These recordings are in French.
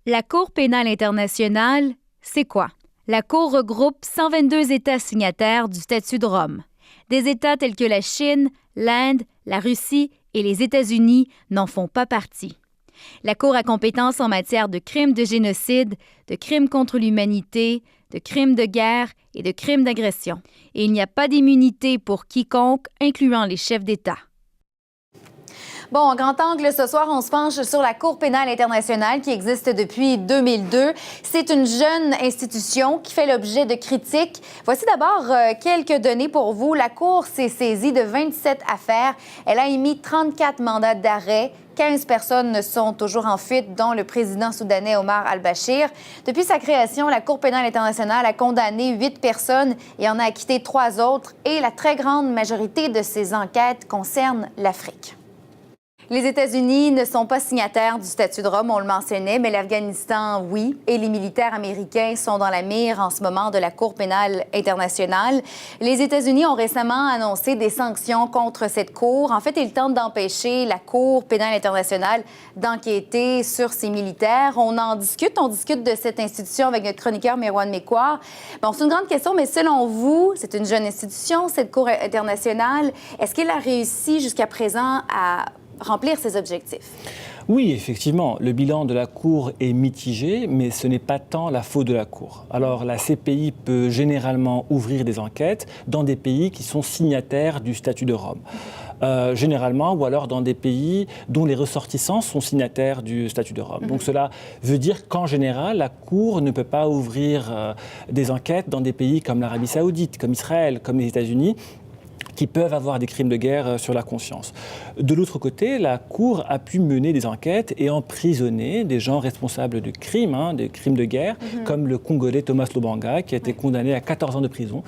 La Cour pénale internationale, c'est quoi? La Cour regroupe 122 États signataires du Statut de Rome. Des États tels que la Chine, l'Inde, la Russie et les États-Unis n'en font pas partie. La Cour a compétence en matière de crimes de génocide, de crimes contre l'humanité, de crimes de guerre et de crimes d'agression. Et il n'y a pas d'immunité pour quiconque, incluant les chefs d'État. Bon, en grand angle, ce soir, on se penche sur la Cour pénale internationale qui existe depuis 2002. C'est une jeune institution qui fait l'objet de critiques. Voici d'abord quelques données pour vous. La Cour s'est saisie de 27 affaires. Elle a émis 34 mandats d'arrêt. 15 personnes sont toujours en fuite, dont le président soudanais Omar al-Bashir. Depuis sa création, la Cour pénale internationale a condamné 8 personnes et en a acquitté 3 autres. Et la très grande majorité de ces enquêtes concernent l'Afrique. Les États-Unis ne sont pas signataires du Statut de Rome, on le mentionnait, mais l'Afghanistan, oui. Et les militaires américains sont dans la mire en ce moment de la Cour pénale internationale. Les États-Unis ont récemment annoncé des sanctions contre cette Cour. En fait, ils tentent d'empêcher la Cour pénale internationale d'enquêter sur ces militaires. On discute de cette institution avec notre chroniqueur Mirwan Mekouar. Bon, c'est une grande question, mais selon vous, c'est une jeune institution, cette Cour internationale. Est-ce qu'elle a réussi jusqu'à présent à remplir ses objectifs? Oui, effectivement, le bilan de la Cour est mitigé, mais ce n'est pas tant la faute de la Cour. Alors, la CPI peut généralement ouvrir des enquêtes dans des pays qui sont signataires du statut de Rome. Généralement, ou alors dans des pays dont les ressortissants sont signataires du statut de Rome. Donc cela veut dire qu'en général, la Cour ne peut pas ouvrir des enquêtes dans des pays comme l'Arabie Saoudite, comme Israël, comme les États-Unis, qui peuvent avoir des crimes de guerre sur la conscience. De l'autre côté, la Cour a pu mener des enquêtes et emprisonner des gens responsables de crimes, des crimes de guerre, comme le Congolais Thomas Lobanga, qui a été condamné à 14 ans de prison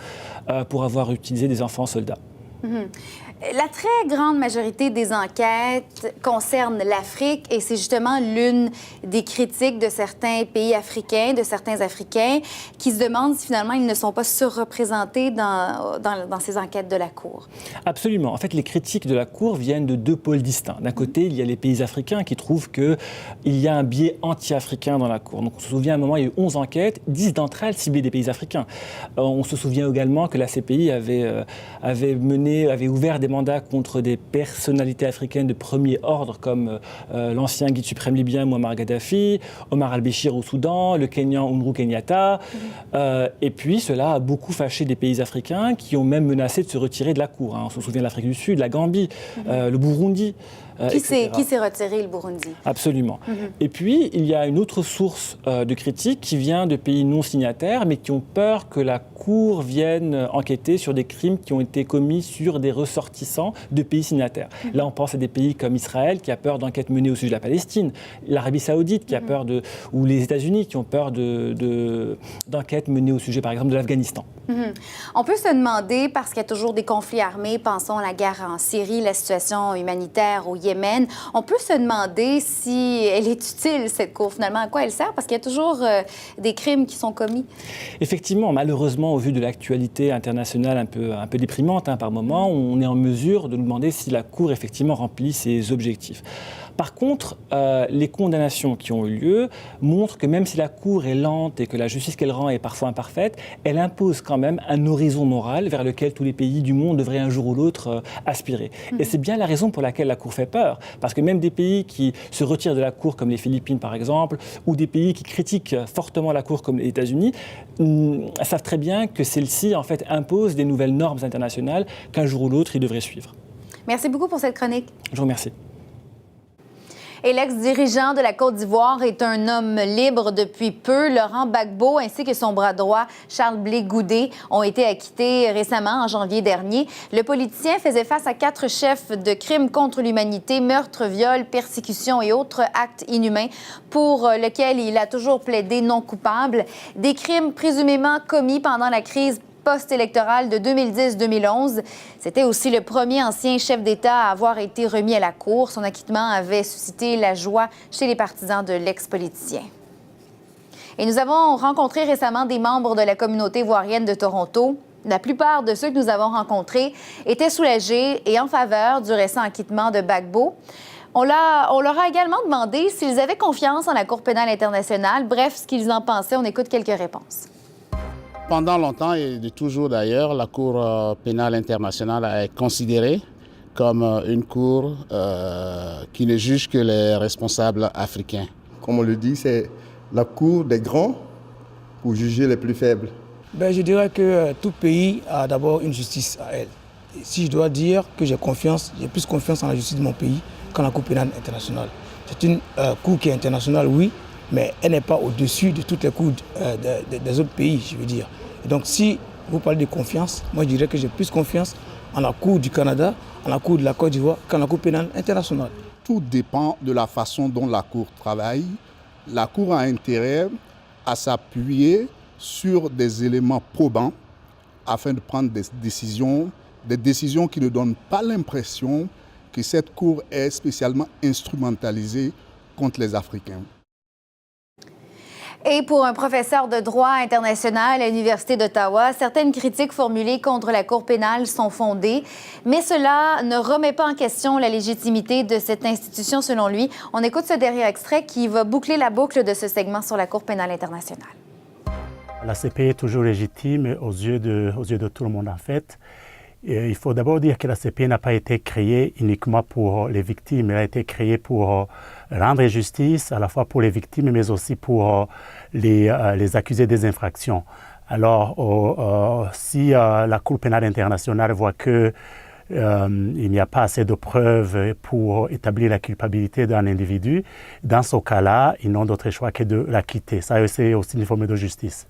pour avoir utilisé des enfants soldats. La très grande majorité des enquêtes concernent l'Afrique et c'est justement l'une des critiques de certains pays africains, de certains Africains, qui se demandent si finalement ils ne sont pas surreprésentés dans ces enquêtes de la Cour. Absolument. En fait, les critiques de la Cour viennent de deux pôles distincts. D'un côté, il y a les pays africains qui trouvent qu'il y a un biais anti-africain dans la Cour. Donc on se souvient à un moment, il y a eu 11 enquêtes, 10 d'entre elles ciblaient des pays africains. On se souvient également que la CPI avait ouvert des mandats contre des personnalités africaines de premier ordre comme l'ancien guide suprême libyen Muammar Kadhafi, Omar al-Béchir au Soudan, le Kenyan Uhuru Kenyatta. Et puis cela a beaucoup fâché des pays africains qui ont même menacé de se retirer de la Cour. On se souvient de l'Afrique du Sud, la Gambie, le Burundi. Qui s'est retiré, le Burundi? Absolument. Et puis, il y a une autre source de critique qui vient de pays non signataires, mais qui ont peur que la Cour vienne enquêter sur des crimes qui ont été commis sur des ressortissants de pays signataires. Là, on pense à des pays comme Israël, qui a peur d'enquêtes menées au sujet de la Palestine, l'Arabie Saoudite, qui a peur ou les États-Unis, qui ont peur d'enquêtes menées au sujet, par exemple, de l'Afghanistan. On peut se demander, parce qu'il y a toujours des conflits armés, pensons à la guerre en Syrie, la situation humanitaire au Yémen, on peut se demander si elle est utile, cette Cour, finalement, à quoi elle sert, parce qu'il y a toujours des crimes qui sont commis. Effectivement, malheureusement, au vu de l'actualité internationale un peu déprimante par moment, on est en mesure de nous demander si la Cour, effectivement, remplit ses objectifs. Par contre, les condamnations qui ont eu lieu montrent que même si la Cour est lente et que la justice qu'elle rend est parfois imparfaite, elle impose quand même un horizon moral vers lequel tous les pays du monde devraient un jour ou l'autre aspirer. Et c'est bien la raison pour laquelle la Cour fait peur. Parce que même des pays qui se retirent de la Cour, comme les Philippines par exemple, ou des pays qui critiquent fortement la Cour, comme les États-Unis, savent très bien que celle-ci, en fait, impose des nouvelles normes internationales qu'un jour ou l'autre, ils devraient suivre. Merci beaucoup pour cette chronique. Je vous remercie. Et l'ex-dirigeant de la Côte d'Ivoire est un homme libre depuis peu. Laurent Gbagbo ainsi que son bras droit, Charles Blé Goudé, ont été acquittés récemment, en janvier dernier. Le politicien faisait face à 4 chefs de crimes contre l'humanité, meurtre, viol, persécution et autres actes inhumains pour lesquels il a toujours plaidé non coupable. Des crimes présumément commis pendant la crise post-électorale de 2010-2011. C'était aussi le premier ancien chef d'État à avoir été remis à la Cour. Son acquittement avait suscité la joie chez les partisans de l'ex-politicien. Et nous avons rencontré récemment des membres de la communauté ivoirienne de Toronto. La plupart de ceux que nous avons rencontrés étaient soulagés et en faveur du récent acquittement de Gbagbo. On leur a également demandé s'ils avaient confiance en la Cour pénale internationale. Bref, ce qu'ils en pensaient. On écoute quelques réponses. Pendant longtemps, et de toujours d'ailleurs, la Cour pénale internationale est considérée comme une cour qui ne juge que les responsables africains. Comme on le dit, c'est la cour des grands pour juger les plus faibles. Je dirais que tout pays a d'abord une justice à elle. Et si je dois dire que j'ai plus confiance en la justice de mon pays qu'en la Cour pénale internationale. C'est une cour qui est internationale, oui, mais elle n'est pas au-dessus de toutes les cours des autres pays, je veux dire. Et donc si vous parlez de confiance, moi je dirais que j'ai plus confiance en la Cour du Canada, en la Cour de la Côte d'Ivoire qu'en la Cour pénale internationale. Tout dépend de la façon dont la Cour travaille. La Cour a intérêt à s'appuyer sur des éléments probants afin de prendre des décisions qui ne donnent pas l'impression que cette Cour est spécialement instrumentalisée contre les Africains. Et pour un professeur de droit international à l'Université d'Ottawa, certaines critiques formulées contre la Cour pénale sont fondées, mais cela ne remet pas en question la légitimité de cette institution, selon lui. On écoute ce dernier extrait qui va boucler la boucle de ce segment sur la Cour pénale internationale. La CPI est toujours légitime aux yeux de tout le monde, en fait. Et il faut d'abord dire que la CPI n'a pas été créée uniquement pour les victimes. Elle a été créée pour rendre justice, à la fois pour les victimes, mais aussi pour les accusés des infractions. Alors, si la Cour pénale internationale voit qu'il n'y a pas assez de preuves pour établir la culpabilité d'un individu, dans ce cas-là, ils n'ont d'autre choix que de l'acquitter. Ça, c'est aussi une forme de justice.